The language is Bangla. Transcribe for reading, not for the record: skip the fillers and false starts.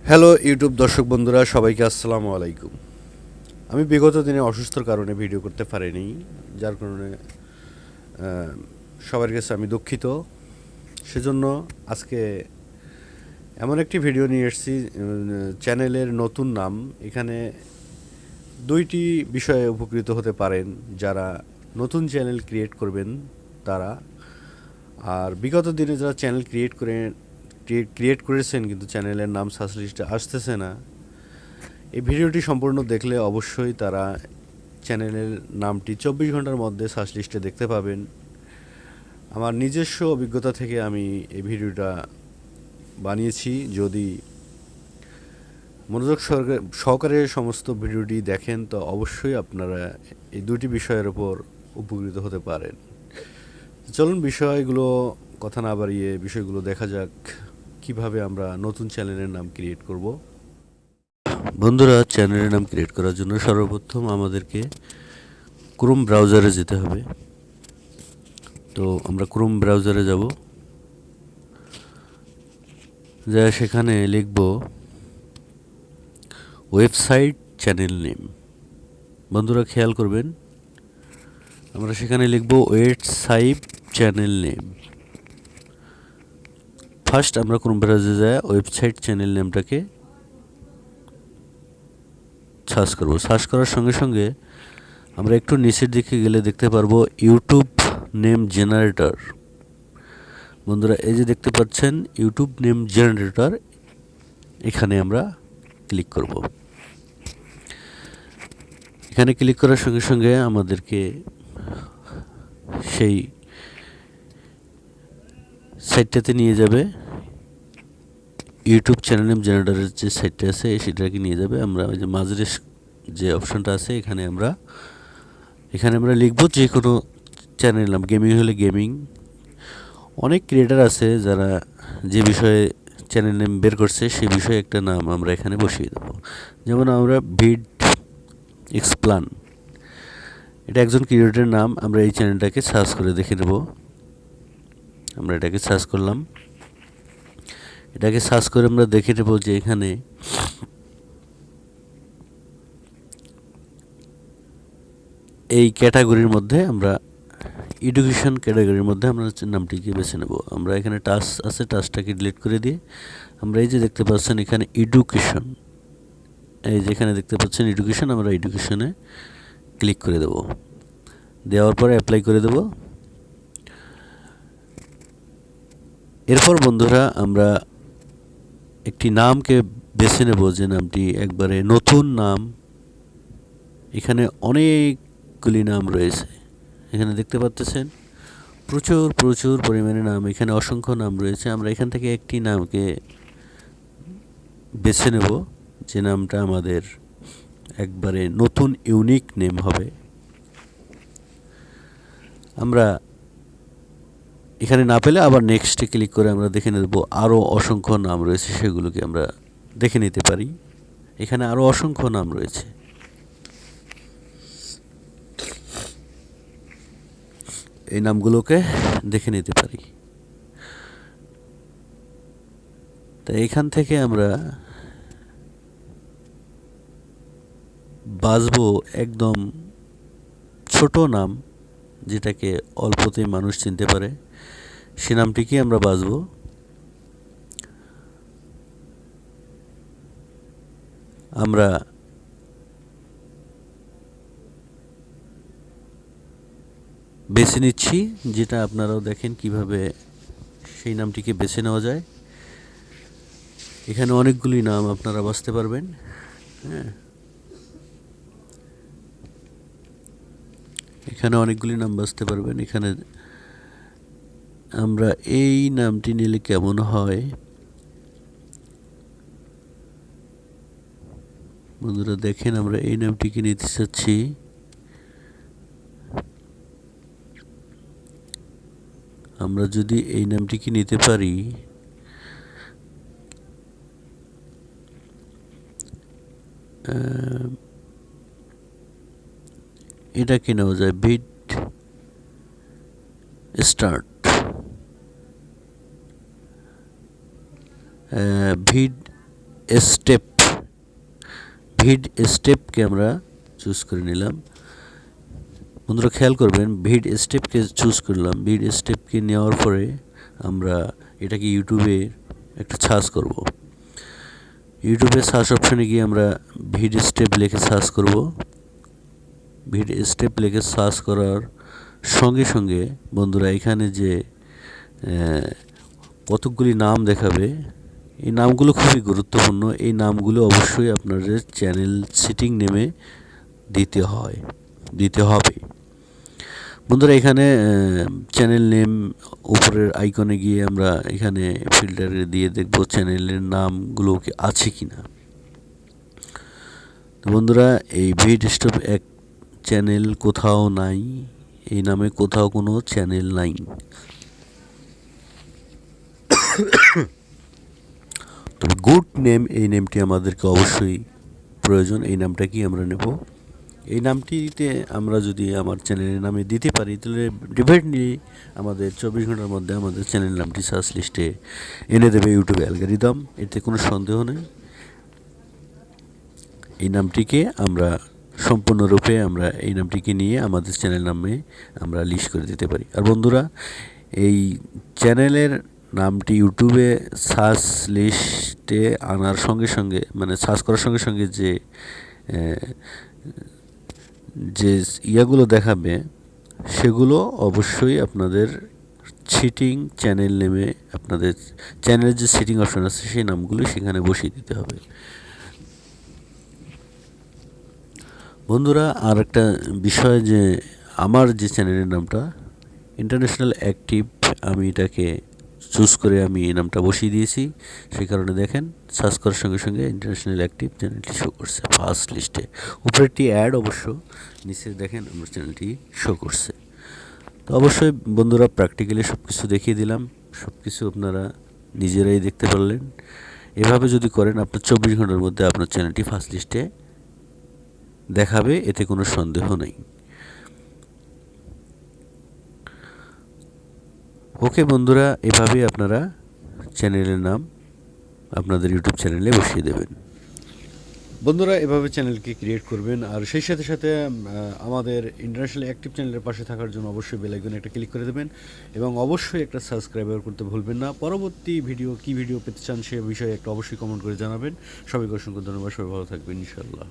হ্যালো ইউটিউব দর্শক বন্ধুরা, সবাইকে আসসালামু আলাইকুম। আমি বিগত দিনে অসুস্থর কারণে ভিডিও করতে পারিনি, যার কারণে সবার কাছে আমি দুঃখিত। সেজন্য আজকে এমন একটি ভিডিও নিয়ে এসেছি। চ্যানেলের নতুন নাম, এখানে দুইটি বিষয়ে উপকৃত হতে পারেন যারা নতুন চ্যানেল ক্রিয়েট করবেন তারা, আর বিগত দিনে যারা চ্যানেল ক্রিয়েট করেছেন কিন্তু চ্যানেলের নাম সার্চ লিস্টে আসতেছে না, এই ভিডিওটি সম্পূর্ণ দেখলে অবশ্যই তারা চ্যানেলের নামটি 24 ঘন্টার মধ্যে সার্চ লিস্টে দেখতে পাবেন। আমার নিজস্ব অভিজ্ঞতা থেকে আমি এই ভিডিওটা বানিয়েছি। যদি মনোযোগ সহকারে সমস্ত ভিডিওটি দেখেন তো অবশ্যই আপনারা এই দুটি বিষয়ের উপর উপকৃত হতে পারেন। চলুন বিষয়গুলো কথা না বাড়িয়ে বিষয়গুলো দেখা যাক, কিভাবে আমরা নতুন চ্যানেলের নাম ক্রিয়েট করব। বন্ধুরা, চ্যানেলের নাম ক্রিয়েট করার জন্য সর্বপ্রথম আমাদেরকে ক্রোম ব্রাউজারে যেতে হবে। তো আমরা ক্রোম ব্রাউজারে যাব, যা সেখানে লিখব ওয়েবসাইট চ্যানেল নেম। বন্ধুরা খেয়াল করবেন, আমরা সেখানে লিখব ওয়েবসাইট চ্যানেল নেম। ফার্স্ট আমরা ক্রোম ব্রাউজারে যায় ওয়েবসাইট চ্যানেল নেমটাকে সার্চ করব। সার্চ করার সঙ্গে সঙ্গে আমরা একটু নিচের দিকে গেলে দেখতে পারবো ইউটিউব নেম জেনারেটর। বন্ধুরা, এই যে দেখতে পাচ্ছেন ইউটিউব নেম জেনারেটর, এখানে আমরা ক্লিক করব। এখানে ক্লিক করার সঙ্গে সঙ্গে আমাদেরকে সেই সাইটটাতে নিয়ে যাবে। ইউটিউব চ্যানেল নেম জেনারেটরের যে সাইটটা আছে সেটাকে নিয়ে যাবে। আমরা ওই যে মাঝের যে অপশনটা আছে এখানে আমরা লিখব যে কোনো চ্যানেল নাম। গেমিং হলে গেমিং। অনেক ক্রিয়েটার আছে যারা যে বিষয়ে চ্যানেল নেম বের করছে সেই বিষয়ে একটা নাম আমরা এখানে বসিয়ে দেব। যেমন আমরা ভিড এক্সপ্লান, এটা একজন ক্রিয়েটরের নাম। আমরা এই চ্যানেলটাকে সার্চ করে দেখে নেব। আমরা এটাকে সার্চ করলাম। এটাকে সার্চ করে আমরা দেখে নেব যে এখানে এই ক্যাটাগরির মধ্যে আমরা এডুকেশন ক্যাটাগরির মধ্যে আমরা নামটিকে বেছে নেব। আমরা এখানে টাচ আছে, টাচটাকে ডিলিট করে দিয়ে আমরা এই যে দেখতে পাচ্ছেন এখানে এডুকেশন, এই যেখানে দেখতে পাচ্ছেন এডুকেশন, আমরা এডুকেশনে ক্লিক করে দেব। দেওয়ার পরে অ্যাপ্লাই করে দেব। এরপর বন্ধুরা আমরা একটি নামকে বেছে নেব, যে নামটি একবারে নতুন নাম। এখানে অনেকগুলি নাম রয়েছে, এখানে দেখতে পাচ্ছেন প্রচুর প্রচুর পরিমাণে নাম, এখানে অসংখ্য নাম রয়েছে। আমরা এখান থেকে একটি নামকে বেছে নেব, যে নামটা আমাদের একবারে নতুন ইউনিক নেম হবে। আমরা এখানে না পেলে আবার নেক্সটে ক্লিক করে আমরা দেখে নেব আরও অসংখ্য নাম রয়েছে, সেগুলোকে আমরা দেখে নিতে পারি। এখানে আরও অসংখ্য নাম রয়েছে। এই নামগুলোকে দেখে নিতে পারি। তাই এখান থেকে আমরা বাছবো একদম ছোট নাম, যেটাকে অল্পতেই মানুষ চিনতে পারে, সে নামটিকে আমরা বাছবো। আমরা বেছে নিচ্ছি, যেটা আপনারাও দেখেন কিভাবে সেই নামটিকে বেছে নেওয়া যায়। এখানে অনেকগুলি নাম আপনারা বাছতে পারবেন। হ্যাঁ, এখানে অনেকগুলি নাম বাছতে পারবেন। এখানে আমরা এই নামটি নিলে কেমন হয় বন্ধুরা দেখেন, আমরা এই নামটিকে নিতে চাচ্ছি। আমরা যদি এই নামটিকে নিতে পারি, এটাকে নেওয়া যায় ভিড স্টার্ট, ভিড স্টেপ, ভিড স্টেপকে আমরা চুজ করে নিলাম। বন্ধুরা খেয়াল করবেন, ভিড স্টেপকে চুজ করলাম। ভিড স্টেপকে নেওয়ার পরে আমরা এটাকে ইউটিউবে একটা সার্চ করব। ইউটিউবে সার্চ অপশানে গিয়ে আমরা ভিড স্টেপ লিখে সার্চ করব। ভিড স্টেপ লিখে সার্চ করার সঙ্গে সঙ্গে বন্ধুরা এখানে যে কতকগুলি নাম দেখাবে, এই নামগুলো খুবই গুরুত্বপূর্ণ। এই নামগুলো অবশ্যই আপনাদের চ্যানেল সেটিং নেমে দিতে হবে। বন্ধুরা এখানে চ্যানেল নেম উপরের আইকনে গিয়ে আমরা এখানে ফিল্টারে দিয়ে দেখব চ্যানেলের নামগুলো কি আছে কিনা। তো বন্ধুরা এই ভিড স্টপ এক চ্যানেল কোথাও নাই, এই নামে কোথাও কোনো চ্যানেল নাই। তবে গুড নেম, এই নেমটি আমাদেরকে অবশ্যই প্রয়োজন। এই নামটা কি আমরা নেব। এই নামটিতে আমরা যদি আমার চ্যানেলের নামে দিতে পারি তাহলে ডেফিনেটলি আমাদের 24 ঘন্টার মধ্যে আমাদের চ্যানেল নামটি সার্চ লিস্টে এনে দেবে ইউটিউব অ্যালগরিদম, এতে কোনো সন্দেহ নেই। এই নামটিকে আমরা সম্পূর্ণরূপে আমরা এই নামটিকে নিয়ে আমাদের চ্যানেল নামে আমরা লিস্ট করে দিতে পারি। আর বন্ধুরা এই চ্যানেলের নামটি ইউটিউবে সার্চ লিস্টে আনার সঙ্গে সঙ্গে, মানে সার্চ করার সঙ্গে সঙ্গে যে ইয়াগুলো দেখাবে সেগুলো অবশ্যই আপনাদের সেটিং চ্যানেল নেমে, আপনাদের চ্যানেলের যে সেটিং অপশন আছে সেই নামগুলো সেখানে বসিয়ে দিতে হবে। বন্ধুরা আর একটা বিষয়, যে আমার যে চ্যানেলের নামটা ইন্টারন্যাশনাল অ্যাক্টিভ, আমি এটাকে চুজ করে আমি এই নামটা বসিয়ে দিয়েছি। সেই কারণে দেখেন সার্চ করার সঙ্গে সঙ্গে ইন্টারন্যাশনাল অ্যাক্টিভ চ্যানেলটি শো করছে ফার্স্ট লিস্টে। উপরেরটি অ্যাড অবশ্য, নিচে দেখেন আমার চ্যানেলটি শো করছে। তো অবশ্যই বন্ধুরা প্র্যাকটিক্যালি সব কিছু দেখিয়ে দিলাম, সব কিছু আপনারা নিজেরাই দেখতে পারলেন। এভাবে যদি করেন আপনার 24 ঘন্টার মধ্যে আপনার চ্যানেলটি ফার্স্ট লিস্টে দেখাবে, এতে কোনো সন্দেহ নেই। ওকে বন্ধুরা, এভাবেই আপনারা চ্যানেলের নাম আপনাদের ইউটিউব চ্যানেলে বসিয়ে দেবেন। বন্ধুরা এভাবে চ্যানেলকে ক্রিয়েট করবেন, আর সেই সাথে সাথে আমাদের ইন্টারন্যাশনাল অ্যাক্টিভ চ্যানেলের পাশে থাকার জন্য অবশ্যই বেল আইকনে একটা ক্লিক করে দেবেন এবং অবশ্যই একটা সাবস্ক্রাইবার করতে ভুলবেন না। পরবর্তী ভিডিও কী ভিডিও পেতে চান সে বিষয়ে একটা অবশ্যই কমেন্ট করে জানাবেন। সবাইকে অসংখ্য ধন্যবাদ, সবাই ভালো থাকবেন ইনশাআল্লাহ।